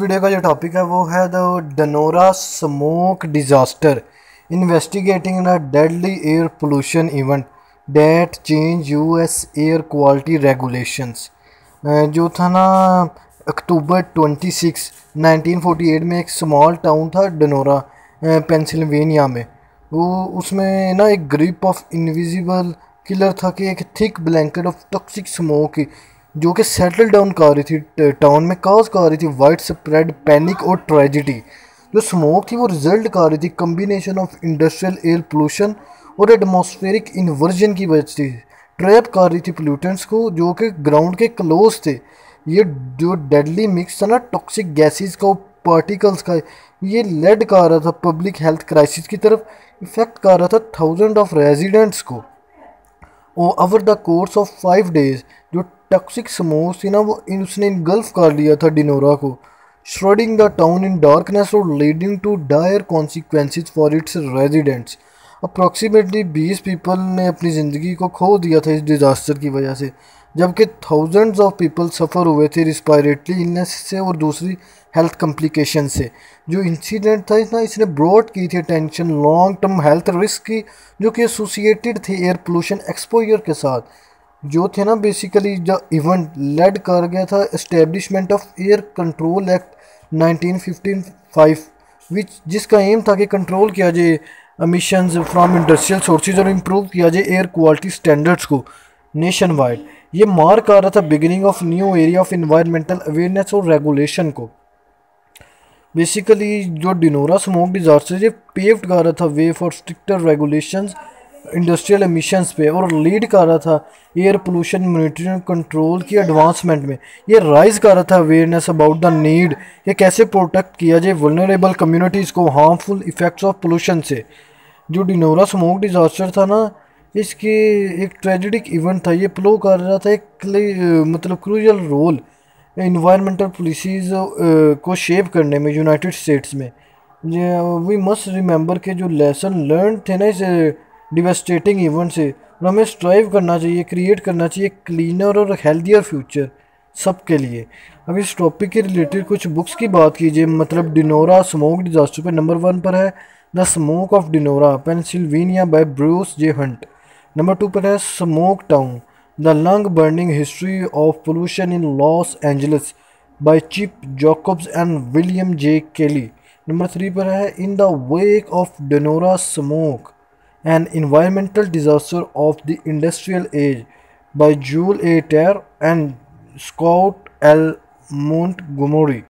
Video का जो topic है वो है the Donora smoke disaster investigating the deadly air pollution event that change US air quality regulations. जो था ना अक्टूबर 26 1948 में एक स्मॉल टाउन था डनोरा पेंसिल्वेनिया में। वो उसमें ना एक ग्रुप ऑफ इनविजिबल किलर था कि एक thick blanket of toxic smoke जो कि सेटल डाउन कर रही थी टाउन में, काज कर रही थी वाइड स्प्रेड पैनिक और ट्रेजिडी। जो स्मोक थी वो रिजल्ट कर रही थी combination of industrial air pollution और एटमॉस्फेरिक इन्वर्जन की वजह से ट्रैप कर रही थी पोल्यूटेंट्स को जो कि ग्राउंड के क्लोज थे। ये जो डेडली मिक्स था ना टॉक्सिक गैसेस का, पार्टिकल्स का, ये लेड कर रहा था पब्लिक हेल्थ क्राइसिस की तरफ, इफेक्ट कर रहा था थाउजेंड ऑफ रेजिडेंट्स को over the course of 5 days। जो टॉक्सिक स्मोक थी ना वो उसने इनगल्फ कर लिया था डिनोरा को, shrouding the town in darkness और leading to dire consequences for its residents. Approximately 20 people ने अपनी ज़िंदगी को खो दिया था इस डिज़ास्टर की वजह से, जबकि थाउजेंड्स ऑफ पीपल सफ़र हुए थे रिस्पायरेटरी इलनेस से और दूसरी हेल्थ कम्प्लिकेशन से। जो इंसिडेंट था ना इसने ब्रॉड की थी attention long term health risk की जो कि एसोसिएटेड थे एयर पोल्यूशन एक्सपोजर के साथ। जो थे ना बेसिकली जो इवेंट लेड कर गया था establishment of air control act 1955 जिसका एम था कि कंट्रोल किया जाए एमिशंस फ्रॉम इंडस्ट्रियल सोर्सेज और इम्प्रूव किया जाए एयर क्वालिटी स्टैंडर्ड्स को नेशन वाइड। ये मार्क कर रहा था beginning of new area of environmental awareness और रेगुलेशन को। बेसिकली जो डिनोरा स्मोक डिजास्टर ये पेव्ड कर रहा था way for stricter regulations industrial emissions पे और लीड कर रहा था एयर पोल्यूशन मॉनिटरिंग कंट्रोल की एडवांसमेंट में। ये राइज कर रहा था अवेयरनेस अबाउट द नीड कि कैसे प्रोटेक्ट किया जाए वल्नरेबल कम्युनिटीज़ को हार्मफुल इफेक्ट्स ऑफ पोल्यूशन से। जो डिनोरा स्मोक डिजास्टर था ना इसके एक ट्रेजिडिक इवेंट था, ये प्ले कर रहा था एक मतलब क्रूशियल रोल इन्वायरमेंटल पॉलिसीज़ को शेप करने में यूनाइटेड स्टेट्स में। वी मस्ट रिमेंबर के जो लेसन लर्न थे ना इस डिवेस्टेटिंग इवेंट से, और हमें स्ट्राइव करना चाहिए, क्रिएट करना चाहिए क्लीनर और हेल्दियर फ्यूचर सबके लिए। अब इस टॉपिक के रिलेटेड कुछ बुक्स की बात कीजिए, मतलब डिनोरा स्मोक डिजास्टर पे नंबर 1 पर है the smoke of Donora Pennsylvania by Bruce J Hunt. Number 2 पर है smoke town the lung burning history of pollution in Los Angeles by Chip Jacobs and William J Kelly. Number 3 पर है in the wake of Donora smoke an environmental disaster of the industrial age by Jules A. Terre and Scott L. Montgomery.